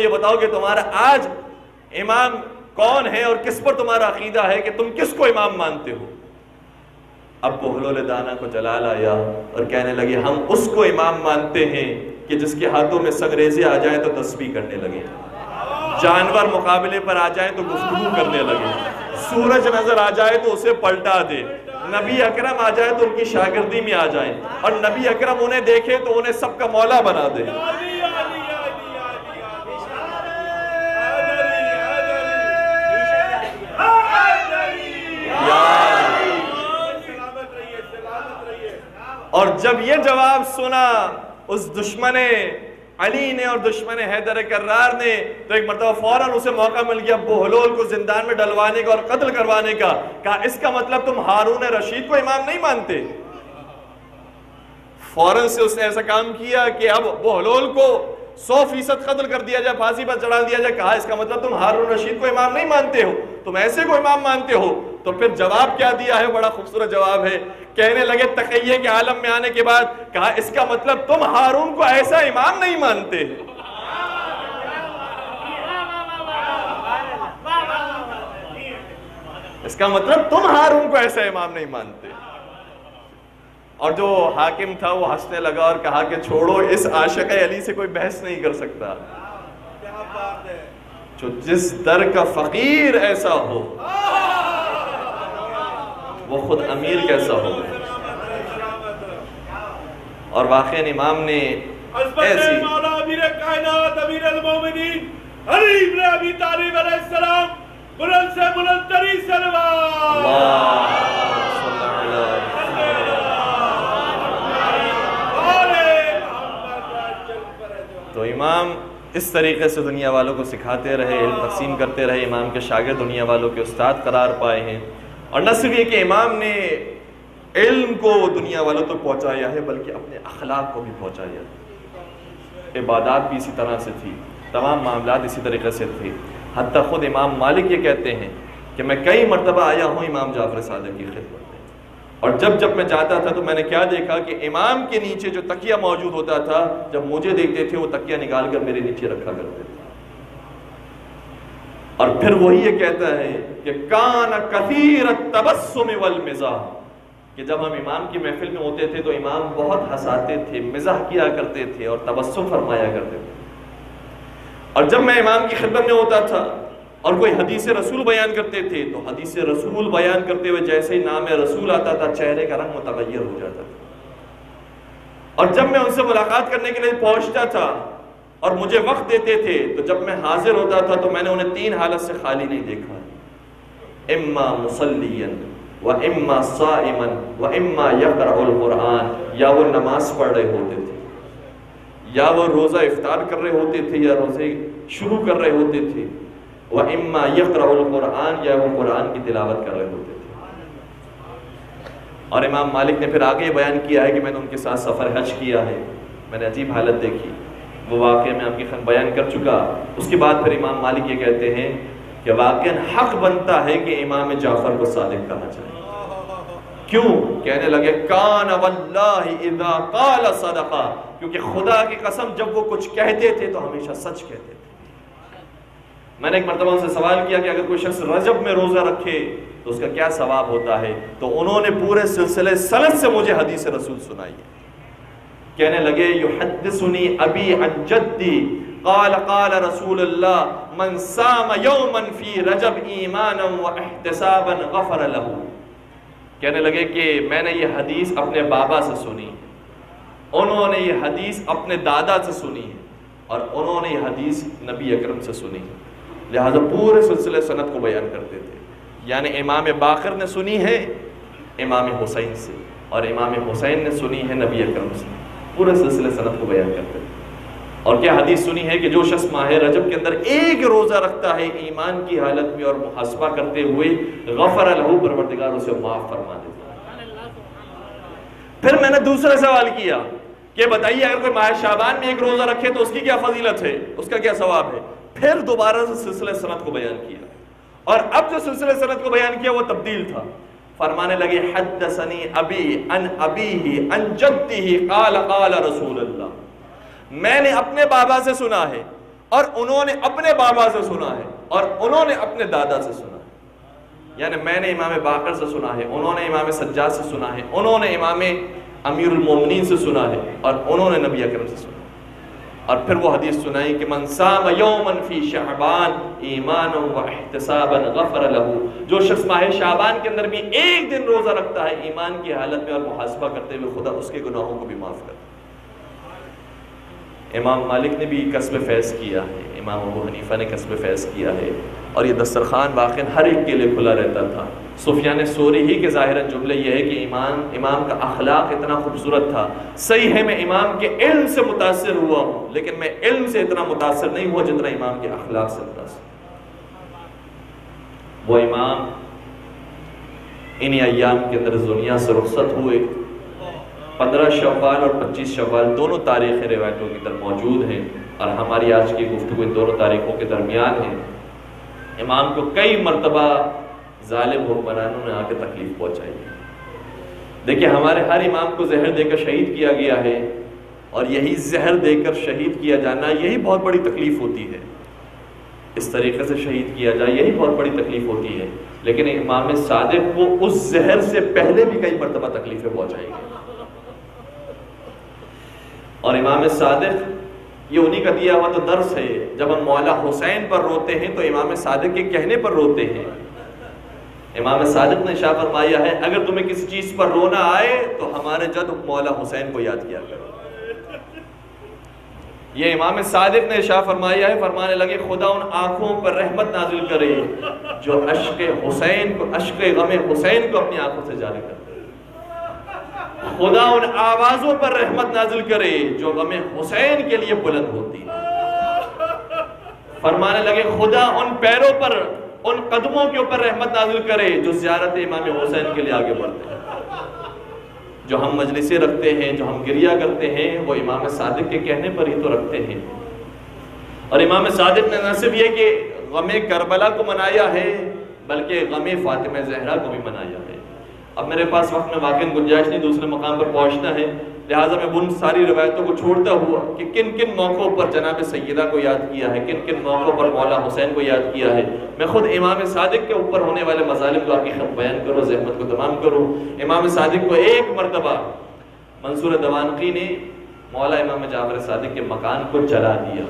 یہ بتاؤ کہ تمہارا آج امام کون ہے اور کس پر تمہارا عقیدہ ہے کہ تم کس کو امام مانتے ہو؟ اب بہلول دانا کو جلال آیا اور کہنے لگے ہم اس کو امام مانتے ہیں کہ جس کے ہاتھوں میں سنگریزے آ جائیں تو تسبیح کرنے لگے، جانور مقابلے پر آ جائیں تو گفتگو کرنے لگے، سورج نظر آ جائے تو اسے پلٹا دے، نبی اکرم آ جائے تو ان کی شاگردی میں آ جائیں، اور نبی اکرم انہیں دیکھے تو انہیں سب کا مولا بنا دے۔ اور جب یہ جواب سنا اس دشمن علی نے اور دشمن حیدر کرار نے تو ایک مرتبہ فوراً اسے موقع مل گیا بہلول کو زندان میں ڈلوانے کا اور قتل کروانے کا۔ کہا اس کا مطلب تم ہارون رشید کو امام نہیں مانتے؟ فوراً سے اس نے ایسا کام کیا کہ اب بہلول کو 100% قتل کر دیا جائے، پھانسی پر چڑھا دیا جائے۔ کہا اس کا مطلب تم ہارون رشید کو امام نہیں مانتے ہو، تم ایسے کو امام مانتے ہو؟ تو پھر جواب کیا دیا ہے، بڑا خوبصورت جواب ہے۔ کہنے لگے تقیہ کے عالم میں آنے کے بعد، کہا اس کا مطلب تم ہارون کو ایسا امام نہیں مانتے۔ اس کا مطلب تم ہارون کو ایسا امام نہیں مانتے۔ اور جو حاکم تھا وہ ہنسنے لگا اور کہا کہ چھوڑو، اس عاشق علی سے کوئی بحث نہیں کر سکتا، جو جس در کا فقیر ایسا ہو وہ خود امیر کیسا ہو۔ اور واقعاً امام نے ایسی مولا امیر کائنات امیر المومنین علی ابن ابی طالب علیہ السلام بلند سے بلند ترین صلوات تو امام اس طریقے سے دنیا والوں کو سکھاتے رہے، علم تقسیم کرتے رہے، امام کے شاگرد دنیا والوں کے استاد قرار پائے ہیں۔ اور نہ صرف یہ کہ امام نے علم کو دنیا والوں تک پہنچایا ہے بلکہ اپنے اخلاق کو بھی پہنچایا ہے۔ عبادات بھی اسی طرح سے تھی، تمام معاملات اسی طریقے سے تھے، حتیٰ خود امام مالک یہ کہتے ہیں کہ میں کئی مرتبہ آیا ہوں امام جعفر صادق کی خدمت میں، اور جب میں جاتا تھا تو میں نے کیا دیکھا کہ امام کے نیچے جو تکیہ موجود ہوتا تھا، جب مجھے دیکھتے تھے وہ تکیہ نکال کر میرے نیچے رکھا کرتے تھے۔ اور پھر وہی یہ کہتا ہے کہ کان کثیر التبسم والمزاح، کہ جب ہم امام کی محفل میں ہوتے تھے تو امام بہت ہنساتے تھے، مزاح کیا کرتے تھے اور تبسم فرمایا کرتے تھے۔ اور جب میں امام کی خدمت میں ہوتا تھا اور کوئی حدیث رسول بیان کرتے تھے تو حدیث رسول بیان کرتے ہوئے جیسے ہی نام رسول آتا تھا چہرے کا رنگ متغیر ہو جاتا تھا۔ اور جب میں ان سے ملاقات کرنے کے لیے پہنچتا تھا اور مجھے وقت دیتے تھے تو جب میں حاضر ہوتا تھا تو میں نے انہیں 3 حالت سے خالی نہیں دیکھا، اما مصلیا و اما صائما و اما یقرأ القرآن، یا وہ نماز پڑھ رہے ہوتے تھے، یا وہ روزہ افطار کر رہے ہوتے تھے، یا روزے شروع کر رہے ہوتے تھے، و اما یقرأ القرآن، یا وہ قرآن کی تلاوت کر رہے ہوتے تھے۔ اور امام مالک نے پھر آگے بیان کیا ہے کہ میں نے ان کے ساتھ سفر حج کیا ہے، میں نے عجیب حالت دیکھی، وہ واقعہ میں آپ کی خدمت بیان کر چکا۔ اس کے بعد پھر امام مالک یہ کہتے ہیں کہ واقعاً حق بنتا ہے کہ امام جعفر کو صادق کہا جائے۔ کیوں؟ کہنے لگے کان واللہ اذا قال صدقہ، کیونکہ خدا کی قسم جب وہ کچھ کہتے تھے تو ہمیشہ سچ کہتے تھے۔ میں نے ایک مرتبہ ان سے سوال کیا کہ اگر کوئی شخص رجب میں روزہ رکھے تو اس کا کیا ثواب ہوتا ہے، تو انہوں نے پورے سلسلے سند سے مجھے حدیث رسول سنائی ہے۔ کہنے لگے یحدثنی ابی عن جدی قال قال رسول اللہ من صام یوما فی رجب ایمانا واحتسابا غفر له۔ کہنے لگے کہ میں نے یہ حدیث اپنے بابا سے سنی، انہوں نے یہ حدیث اپنے دادا سے سنی ہے، اور انہوں نے یہ حدیث نبی اکرم سے سنی ہے، لہذا پورے سلسلے سند کو بیان کرتے تھے۔ یعنی امام باقر نے سنی ہے امام حسین سے، اور امام حسین نے سنی ہے نبی اکرم سے، پورے سلسلے سند کو بیان کرتے تھے۔ اور کیا حدیث سنی ہے کہ جو شخص ماہ رجب کے اندر ایک روزہ رکھتا ہے ایمان کی حالت میں اور محاسبہ کرتے ہوئے، غفر لہ، پروردگار اسے معاف فرما دیتا ہے۔ پھر میں نے دوسرا سوال کیا کہ بتائیے اگر کوئی ماہ شعبان میں ایک روزہ رکھے تو اس کی کیا فضیلت ہے، اس کا کیا ثواب ہے؟ پھر دوبارہ سے سلسلہ سند کو بیان کیا، اور اب جو سلسلہ سند کو بیان کیا وہ تبدیل تھا۔ فرمانے لگے حدثنی ابی عن ابیہ عن جدہ قال قال رسول اللہ، میں نے اپنے بابا سے سنا ہے، اور انہوں نے اپنے بابا سے سنا ہے اور انہوں نے اپنے دادا سے سنا ہے. یعنی میں نے امام باقر سے سنا ہے, انہوں نے امام سجاد سے سنا ہے, انہوں نے امام امیر المومنین سے سنا ہے, اور انہوں نے نبی اکرم سے سنا ہے. اور پھر وہ حدیث سنائی کہ من صام یوما فی شعبان ایمانا و احتسابا غفر لہ, جو شخص ماہ شعبان کے اندر بھی ایک دن روزہ رکھتا ہے ایمان کی حالت میں اور محاسبہ کرتے ہوئے, خدا اس کے گناہوں کو بھی معاف کرتا ہے. امام مالک نے بھی قصب فیض کیا ہے, امام ابو حنیفہ نے قصب فیض کیا ہے, اور یہ دسترخوان واقعاً ہر ایک کے لیے کھلا رہتا تھا. سفیان ثوری ہی کے ظاہراً جملے یہ ہے کہ امام کا اخلاق اتنا خوبصورت تھا. صحیح ہے میں امام کے علم سے متاثر ہوا ہوں, لیکن میں علم سے اتنا متاثر نہیں ہوا جتنا امام کے اخلاق سے متاثر. وہ امام انہی ایام کے اندر دنیا سے رخصت ہوئے. 15 شوال اور 25 شوال دونوں تاریخ روایتوں کے اندر موجود ہیں, اور ہماری آج کی گفتگو ان دونوں تاریخوں کے درمیان ہے. امام کو کئی مرتبہ ظالم حکمرانوں نے آ کے تکلیف پہنچائی ہے. دیکھیں ہمارے ہر امام کو زہر دے کر شہید کیا گیا ہے, اور یہی زہر دے کر شہید کیا جانا یہی بہت بڑی تکلیف ہوتی ہے. اس طریقے سے شہید کیا جائے یہی بہت بڑی تکلیف ہوتی ہے. لیکن امام صادق کو اس زہر سے پہلے بھی کئی مرتبہ تکلیفیں پہنچائی گئی. اور امام صادق یہ انہی کا دیا ہوا تو درس ہے. جب ہم مولا حسین پر روتے ہیں تو امام صادق کے کہنے پر روتے ہیں. امام صادق نے ارشاد فرمایا ہے اگر تمہیں کسی چیز پر رونا آئے تو ہمارے جد مولا حسین کو یاد کیا کرو. یہ امام صادق نے ارشاد فرمایا ہے, فرمانے لگے خدا ان آنکھوں پر رحمت نازل کرے جو اشک حسین کو, اشک غم حسین کو اپنی آنکھوں سے جاری کرتے. خدا ان آوازوں پر رحمت نازل کرے جو غم حسین کے لیے بلند ہوتی ہے. فرمانے لگے خدا ان پیروں پر, ان قدموں کے اوپر رحمت نازل کرے جو زیارت امام حسین کے لیے آگے بڑھتے ہیں. جو ہم مجلسیں رکھتے ہیں, جو ہم گریہ کرتے ہیں, وہ امام صادق کے کہنے پر ہی تو رکھتے ہیں. اور امام صادق نے نہ صرف یہ کہ غم کربلا کو منایا ہے بلکہ غم فاطمہ زہرا کو بھی منایا ہے. اب میرے پاس وقت میں واقعی گنجائش نہیں دوسرے مقام پر پہنچنا ہے, لہٰذا میں ان ساری روایتوں کو چھوڑتا ہوا کہ کن کن موقعوں پر جناب سیدہ کو یاد کیا ہے, کن کن موقعوں پر مولا حسین کو یاد کیا ہے. میں خود امام صادق کے اوپر ہونے والے مظالم کو آپ کی خط بیان کروں, زحمت کو تمام کروں. امام صادق کو ایک مرتبہ منصور دوانقی نے مولا امام جعفر صادق کے مکان کو جلا دیا,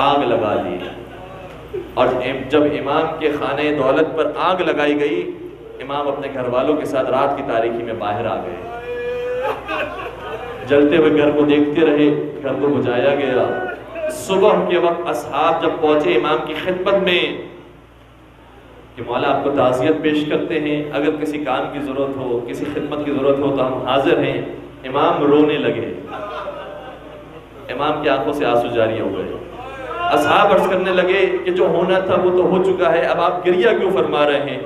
آگ لگا دی. اور جب امام کے خانہ دولت پر آگ لگائی گئی, امام اپنے گھر والوں کے ساتھ رات کی تاریکی میں باہر آ گئے. جلتے ہوئے گھر کو دیکھتے رہے, گھر کو بجھایا گیا. صبح کے وقت اصحاب جب پہنچے امام کی خدمت میں کہ مولا آپ کو تعزیت پیش کرتے ہیں, اگر کسی کام کی ضرورت ہو, کسی خدمت کی ضرورت ہو تو ہم حاضر ہیں. امام رونے لگے, امام کی آنکھوں سے آنسو جاری ہو گئے. اصحاب عرض کرنے لگے کہ جو ہونا تھا وہ تو ہو چکا ہے, اب آپ گریہ کیوں فرما رہے ہیں؟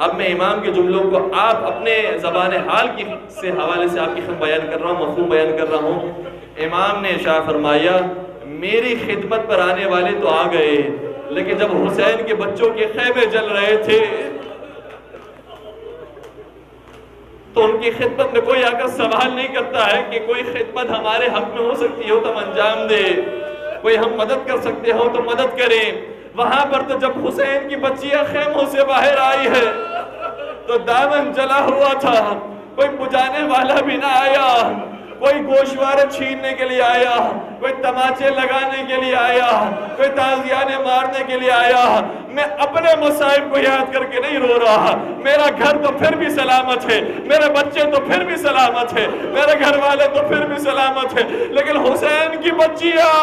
اب میں امام کے جملوں کو آپ اپنے زبان حال کی سے حوالے سے آپ کی خط بیان کر رہا ہوں, مفہوم بیان کر رہا ہوں. امام نے ارشاد فرمایا میری خدمت پر آنے والے تو آ گئے, لیکن جب حسین کے بچوں کے خیمے جل رہے تھے تو ان کی خدمت میں کوئی آ کر سوال نہیں کرتا ہے کہ کوئی خدمت ہمارے حق میں ہو سکتی ہو تو ہم انجام دے, کوئی ہم مدد کر سکتے ہو تو مدد کریں. وہاں پر تو جب حسین کی بچیاں خیموں سے باہر آئی ہے تو دامن جلا ہوا تھا, کوئی بجھانے والا بھی نہ آیا, کوئی گوشوارے چھیننے کے لیے آیا, کوئی تماچے لگانے کے لیے آیا, کوئی تازیانے مارنے کے لیے آیا. میں اپنے مصائب کو یاد کر کے نہیں رو رہا, میرا گھر تو پھر بھی سلامت ہے, میرے بچے تو پھر بھی سلامت ہے, میرے گھر والے تو پھر بھی سلامت ہے, لیکن حسین کی بچیاں,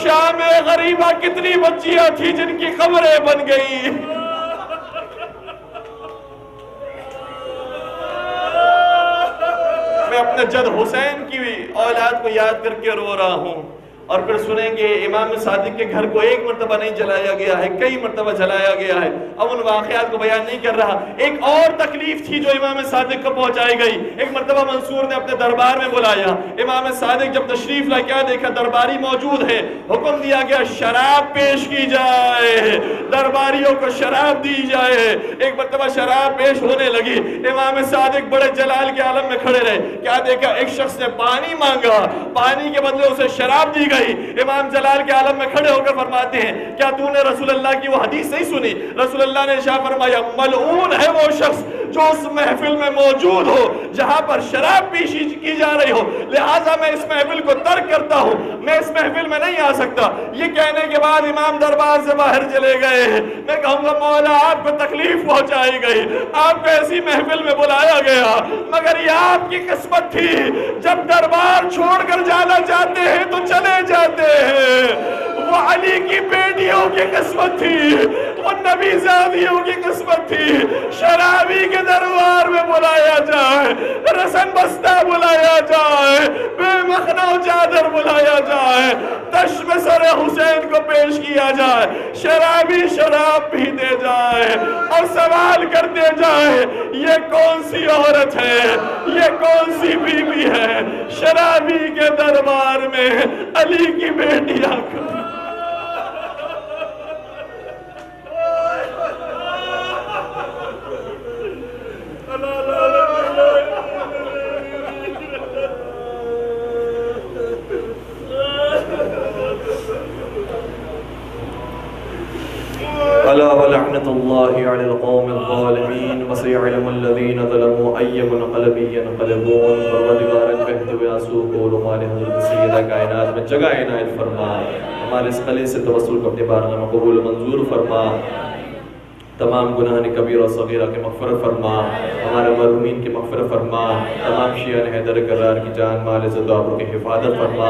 شام غریبہ کتنی بچیاں تھی جن کی قبریں بن گئی. میں اپنے جد حسین کی اولاد کو یاد کر کے رو رہا ہوں. اور پھر سنیں گے امام صادق کے گھر کو ایک مرتبہ نہیں جلایا گیا ہے, کئی مرتبہ جلایا گیا ہے. اب ان واقعات کو بیان نہیں کر رہا. ایک اور تکلیف تھی جو امام صادق کو پہنچائی گئی. ایک مرتبہ منصور نے اپنے دربار میں بلایا, امام صادق جب تشریف لائے کیا دیکھا درباری موجود ہے, حکم دیا گیا شراب پیش کی جائے, درباریوں کو شراب دی جائے. ایک مرتبہ شراب پیش ہونے لگی, امام صادق بڑے جلال کے عالم میں کھڑے رہے. کیا دیکھا, ایک شخص نے پانی مانگا, پانی کے بدلے اسے شراب دی گئی. آئی. امام جلال کے عالم میں کھڑے ہو کر فرماتے ہیں کیا تو نے رسول اللہ کی وہ حدیث نہیں سنی؟ رسول اللہ نے ارشاد فرمایا ملعون ہے وہ شخص جو اس محفل میں موجود ہو جہاں پر شراب پیشی کی جا رہی ہو، لہٰذا میں اس محفل کو ترک کرتا ہوں، میں اس محفل میں نہیں آ سکتا. یہ کہنے کے بعد امام دربار سے باہر چلے گئے. میں کہوں گا مولا آپ کو تکلیف پہنچائی گئی، آپ کو ایسی محفل میں بلایا گیا، مگر یہ آپ کی قسمت تھی. جب دربار چھوڑ کر جانا چاہتے ہیں تو چلے جاتے ہیں. وہ علی کی بیٹیوں کی قسمت تھی، وہ نبی زادیوں کی قسمت تھی. شرابی کے دربار میں بلایا جائے، رسن بستہ بلایا جائے، بے مخنہ چادر بلایا جائے، تشم سر حسین کو پیش کیا جائے، شرابی شراب پیتے جائے اور سوال کرتے جائے یہ کون سی عورت ہے، یہ کون سی بیوی ہے شرابی کے دربار میں علی کی بیٹیاں کو. الا ولعنت اللہ علی القوم الظالمین وسيعلم الذین ظلموا ای منقلب ینقلبون. پروردگار بہتے ہوئے آنسو کو رومال حضرت سیدہ کائنات میں جگہ عنایت فرما. ہمارے اس قلعے سے توسل کو اپنے بارگاہ قبول و منظور فرما. تمام گناہ کبیرہ و صغیرہ کے مغفرت فرما. ہمارے مرحومین کی مغفرت فرما. تمام شیعہ حیدر کرار کی جان مال عزت و آبرو کی حفاظت فرما.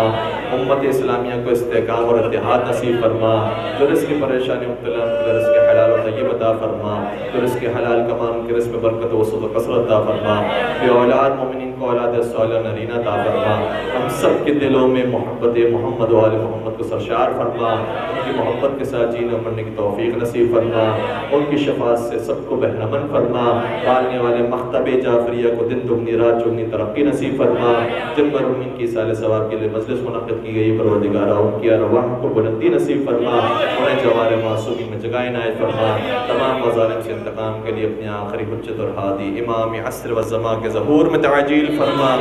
امت اسلامیہ کو استحکام اور اتحاد نصیب فرما. جو رزق کی پریشانی مبتلا ان رزق حلال و طیب عطا فرما. جو رزق حلال کما ان کے رزق میں برکت و وسعت و کثرت عطا فرما. بے اولاد مومنین کو اولاد صالحہ نرینہ عطا فرما. ہم سب کے دلوں میں محبت محمد و آل محمد کو سرشار فرما. ان کی محبت کے ساتھ جینے مرنے کی توفیق نصیب فرما. ان کی شفاعت سے سب کو بہرمند فرما. پالنے والے مکتب جعفریہ کو دن دگنی رات چگنی ترقی نصیب فرما. جن مرحومین کی سال ثواب کے لیے مجلس منعقد کی گئی پروردگارہ ان کی ارواح کو بلندی نصیب فرما. انہیں جوار معصومین میں جگہ عنایت فرما. تمام مظالم سے انتقام کے لیے اپنی آخری حجت اور ہادی امام عصر و زمان کے ظہور میں تعجیل فرما.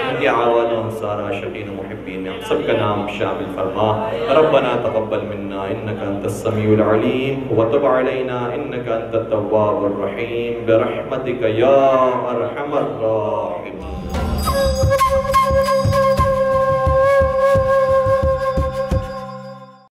ان کے اعوان و انصار عاشقین و محبین میں ہم سب کا نام شامل فرما. ربنا تقبل منا انک انت السمیع العلیم وتب علینا انک انت التواب الرحیم برحمتک یا ارحم الراحمین.